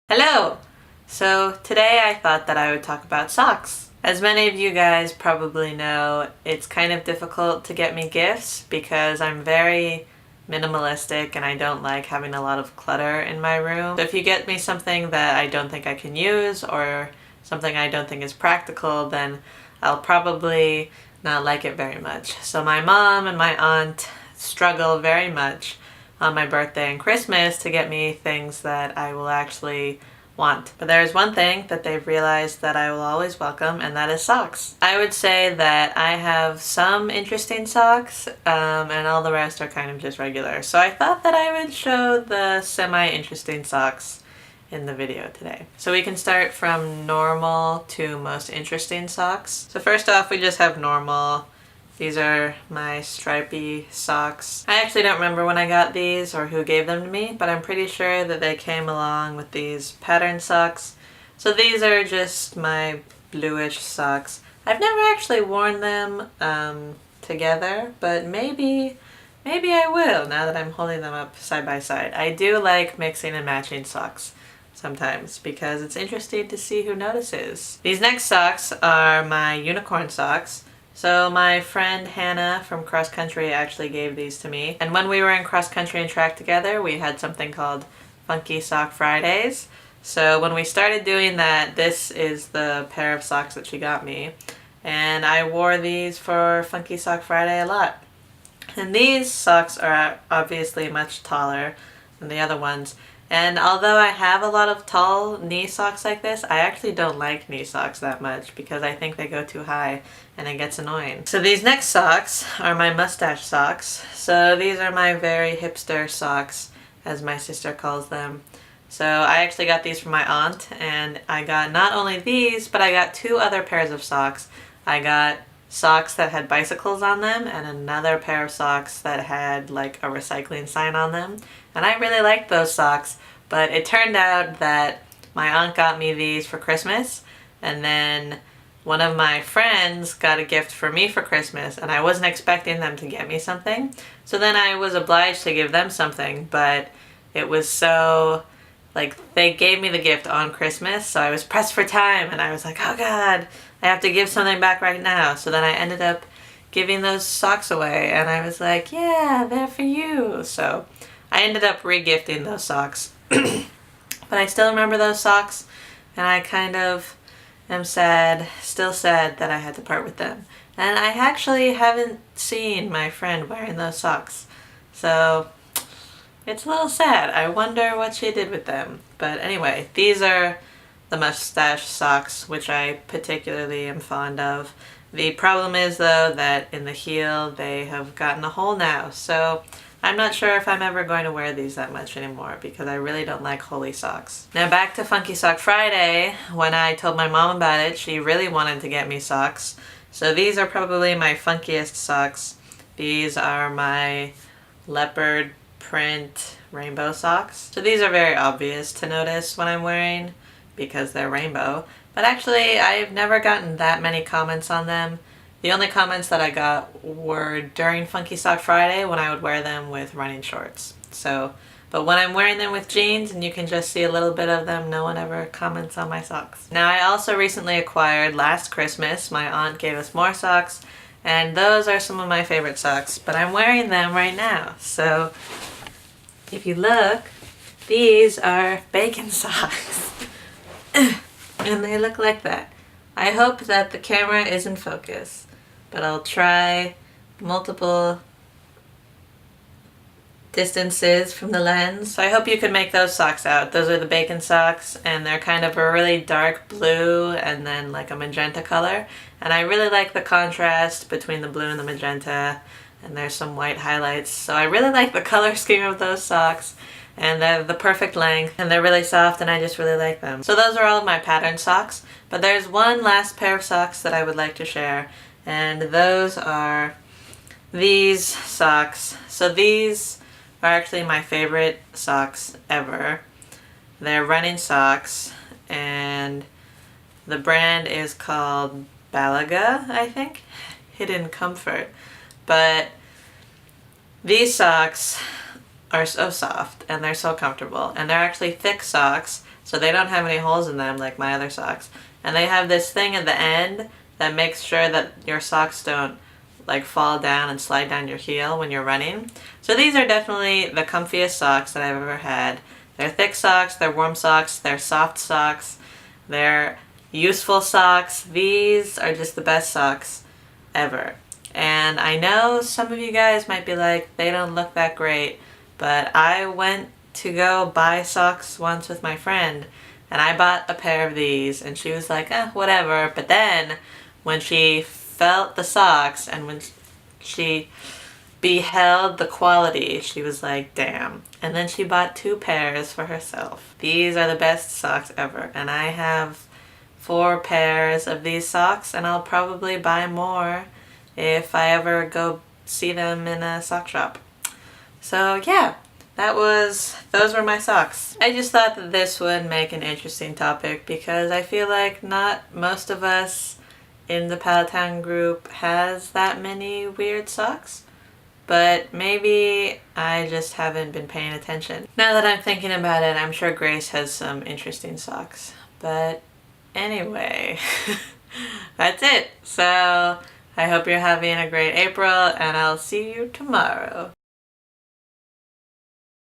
Hello! So today I thought that I would talk about socks. As many of you guys probably know, it's kind of difficult to get me gifts because I'm very minimalistic and I don't like having a lot of clutter in my room. So if you get me something that I don't think I can use or something I don't think is practical, then I'll probably not like it very much. So my mom and my aunt struggle very much on my birthday and Christmas to get me things that I will actually want. But there's one thing that they've realized that I will always welcome, and that is socks. I would say that I have some interesting socks, and all the rest are kind of just regular. So I thought that I would show the semi-interesting socks in the video today. So we can start from normal to most interesting socks. So first off, we just have normal. These are my stripy socks. I actually don't remember when I got these or who gave them to me, but I'm pretty sure that they came along with these pattern socks. So these are just my bluish socks. I've never actually worn them together, but maybe I will now that I'm holding them up side by side. I do like mixing and matching socks sometimes because it's interesting to see who notices. These next socks are my unicorn socks. So my friend Hannah from cross country actually gave these to me. And when we were in cross country and track together, we had something called Funky Sock Fridays. So when we started doing that, this is the pair of socks that she got me. And I wore these for Funky Sock Friday a lot. And these socks are obviously much taller than the other ones. And although I have a lot of tall knee socks like this, I actually don't like knee socks that much because I think they go too high and it gets annoying. So these next socks are my mustache socks. So these are my very hipster socks, as my sister calls them. So I actually got these from my aunt, and I got not only these, but I got two other pairs of socks. I got socks that had bicycles on them and another pair of socks that had like a recycling sign on them. And I really liked those socks, but it turned out that my aunt got me these for Christmas, and then one of my friends got a gift for me for Christmas, and I wasn't expecting them to get me something. So then I was obliged to give them something, but it was so, like, they gave me the gift on Christmas, so I was pressed for time, and I was like, oh God, I have to give something back right now. So then I ended up giving those socks away, and I was like, yeah, they're for you. So I ended up re-gifting those socks. But I still remember those socks, and I kind of am sad, still sad that I had to part with them. And I actually haven't seen my friend wearing those socks. So it's a little sad. I wonder what she did with them. But anyway, these are the mustache socks, which I particularly am fond of. The problem is, though, that in the heel they have gotten a hole now. So I'm not sure if I'm ever going to wear these that much anymore because I really don't like holey socks. Now back to Funky Sock Friday. When I told my mom about it, she really wanted to get me socks. So these are probably my funkiest socks. These are my leopard print rainbow socks. So these are very obvious to notice when I'm wearing because they're rainbow. But actually, I've never gotten that many comments on them. The only comments that I got were during Funky Sock Friday when I would wear them with running shorts. But when I'm wearing them with jeans and you can just see a little bit of them, no one ever comments on my socks. Now I also recently acquired, last Christmas, my aunt gave us more socks, and those are some of my favorite socks, but I'm wearing them right now. So if you look, these are bacon socks. And they look like that. I hope that the camera is in focus, but I'll try multiple distances from the lens. So I hope you can make those socks out. Those are the bacon socks, and they're kind of a really dark blue and then like a magenta color. And I really like the contrast between the blue and the magenta, and there's some white highlights. So I really like the color scheme of those socks. And they're the perfect length, and they're really soft, and I just really like them. So those are all of my pattern socks, but there's one last pair of socks that I would like to share, and those are these socks. So these are actually my favorite socks ever. They're running socks, and the brand is called Balaga, I think? Hidden Comfort. But these socks are so soft and they're so comfortable, and they're actually thick socks. so they don't have any holes in them like my other socks. And they have this thing at the end that makes sure that your socks don't like fall down and slide down your heel when you're running. So these are definitely the comfiest socks that I've ever had. They're thick socks, they're warm socks, they're soft socks, they're useful socks. These are just the best socks ever. And I know some of you guys might be like, they don't look that great, but I went to go buy socks once with my friend, and I bought a pair of these, and she was like, whatever. But then when she felt the socks and when she beheld the quality, she was like, damn. And then she bought 2 pairs for herself. These are the best socks ever, and I have 4 pairs of these socks, and I'll probably buy more if I ever go see them in a sock shop. So yeah, those were my socks. I just thought that this would make an interesting topic because I feel like not most of us in the Palatine group has that many weird socks, but maybe I just haven't been paying attention. Now that I'm thinking about it, I'm sure Grace has some interesting socks. But anyway, that's it. So I hope you're having a great April, and I'll see you tomorrow.